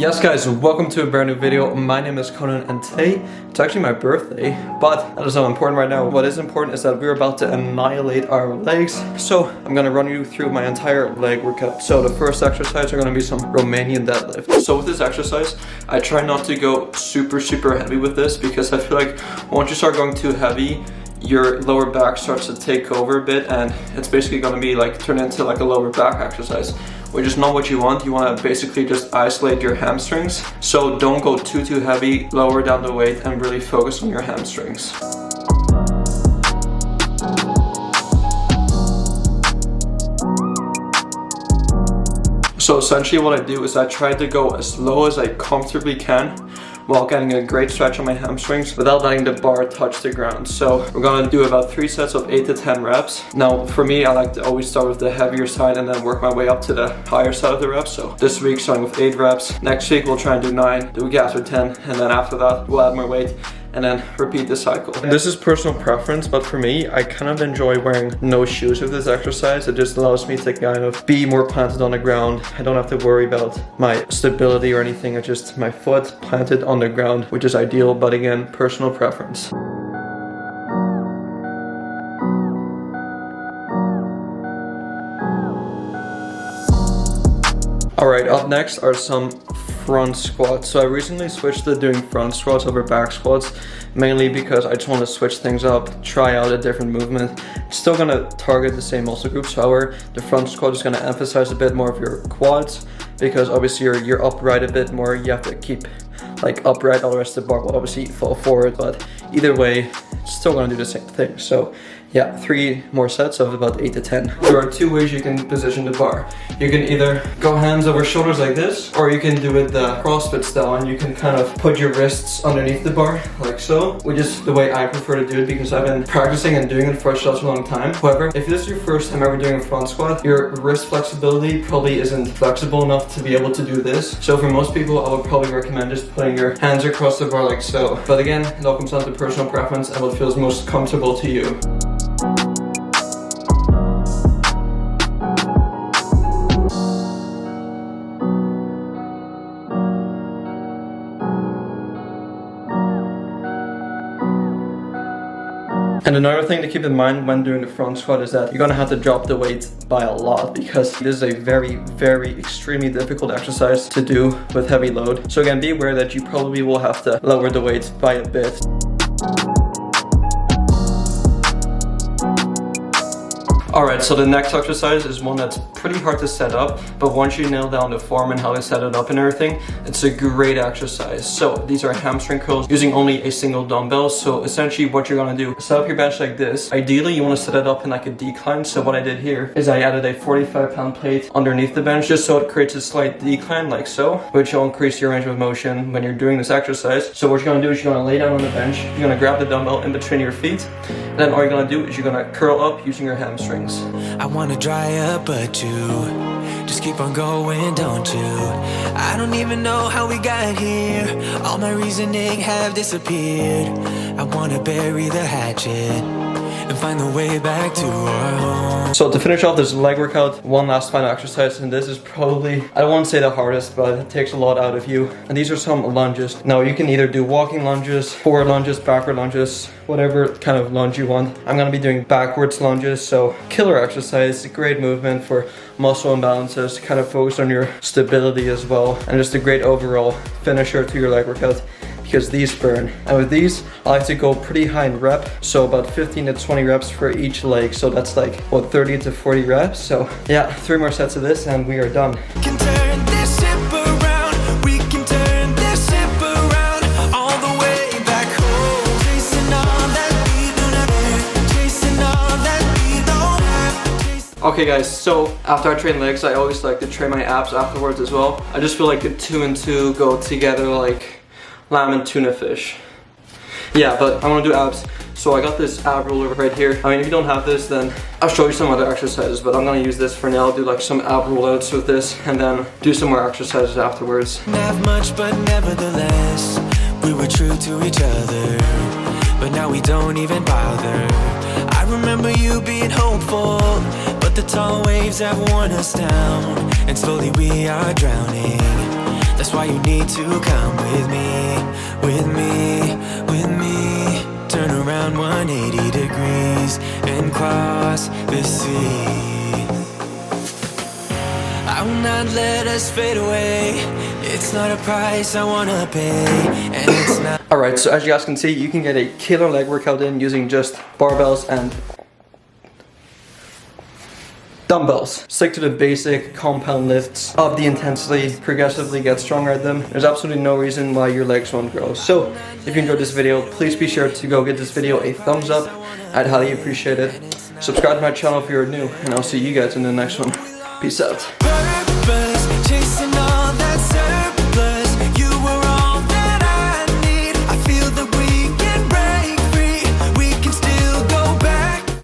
Yes guys, welcome to a brand new video. My name is Conan and today it's actually my birthday, but that is not important right now. What is important is that we're about to annihilate our legs. So I'm gonna run you through my entire leg workout. So the first exercise are gonna be some Romanian deadlift. So with this exercise, I try not to go super heavy with this because I feel like once you start going too heavy, your lower back starts to take over a bit and it's basically going to be like turn into like a lower back exercise, which is not what you want. You want to basically just isolate your hamstrings. So don't go too heavy, lower down the weight and really focus on your hamstrings. So essentially what I do is I try to go as low as I comfortably can while getting a great stretch on my hamstrings without letting the bar touch the ground. So we're gonna do about 3 sets of 8 to 10 reps. Now for me, I like to always start with the heavier side and then work my way up to the higher side of the reps. So this week starting with 8 reps, next week we'll try and do 9, the week after 10, and then after that we'll add more weight and then repeat the cycle. This is personal preference, but for me, I kind of enjoy wearing no shoes with this exercise. It just allows me to kind of be more planted on the ground. I don't have to worry about my stability or anything. It's just my foot planted on the ground, which is ideal, but again, personal preference. Alright, up next are some front squats. So I recently switched to doing front squats over back squats, mainly because I just want to switch things up, try out a different movement. It's still going to target the same muscle groups, however, the front squat is going to emphasize a bit more of your quads, because obviously you're upright a bit more. You have to keep like upright, all the rest of the bar will obviously fall forward, but either way, it's still going to do the same thing. So yeah, 3 more sets of about 8 to 10. There are 2 ways you can position the bar. You can either go hands over shoulders like this, or you can do it the CrossFit style, and you can kind of put your wrists underneath the bar, like so, which is the way I prefer to do it because I've been practicing and doing it for such a long time. However, if this is your first time ever doing a front squat, your wrist flexibility probably isn't flexible enough to be able to do this. So for most people, I would probably recommend just putting your hands across the bar like so. But again, it all comes down to personal preference and what feels most comfortable to you. And another thing to keep in mind when doing the front squat is that you're gonna have to drop the weight by a lot because this is a very extremely difficult exercise to do with heavy load. So again, be aware that you probably will have to lower the weight by a bit. Alright, so the next exercise is one that's pretty hard to set up, but once you nail down the form and how to set it up and everything, it's a great exercise. So these are hamstring curls using only a single dumbbell. So essentially what you're gonna do, set up your bench like this. Ideally you wanna set it up in like a decline. So what I did here is I added a 45-pound plate underneath the bench just so it creates a slight decline like so, which will increase your range of motion when you're doing this exercise. So what you're gonna do is you're gonna lay down on the bench, you're gonna grab the dumbbell in between your feet, and then all you're gonna do is you're gonna curl up using your hamstrings. I wanna dry up, but you just keep on going, don't you? I don't even know how we got here. All my reasoning have disappeared. I wanna bury the hatchet and find the way back to our home. So to finish off this leg workout, one last final exercise, and this is probably, I don't want to say the hardest, but it takes a lot out of you. And these are some lunges. Now you can either do walking lunges, forward lunges, backward lunges, whatever kind of lunge you want. I'm gonna be doing backwards lunges, so killer exercise, great movement for muscle imbalances, kind of focus on your stability as well, and just a great overall finisher to your leg workout, because these burn. And with these, I like to go pretty high in rep, so about 15 to 20 reps for each leg. So that's like, what, 30 to 40 reps? So yeah, 3 more sets of this and we are done. Okay guys, so after I train legs, I always like to train my abs afterwards as well. I just feel like the 2 and 2 go together like lamb and tuna fish. Yeah, but I want to do abs. So I got this ab roller right here. I mean, if you don't have this, then I'll show you some other exercises, but I'm gonna use this for now. I'll do like some ab rollouts with this and then do some more exercises afterwards. Not much, but nevertheless, we were true to each other, but now we don't even bother. I remember you being hopeful, but the tall waves have worn us down, and slowly we are drowning. That's That's why you need to come with me, with me, with me. Turn around 180 degrees and cross the sea. I will not let us fade away. It's not a price I wanna pay, and it's not. Alright, so as you guys can see, you can get a killer leg workout in using just barbells and dumbbells. Stick to the basic compound lifts, up the intensity, progressively get stronger at them. There's absolutely no reason why your legs won't grow. So, if you enjoyed this video, please be sure to go give this video a thumbs up. I'd highly appreciate it. Subscribe to my channel if you're new, and I'll see you guys in the next one. Peace out.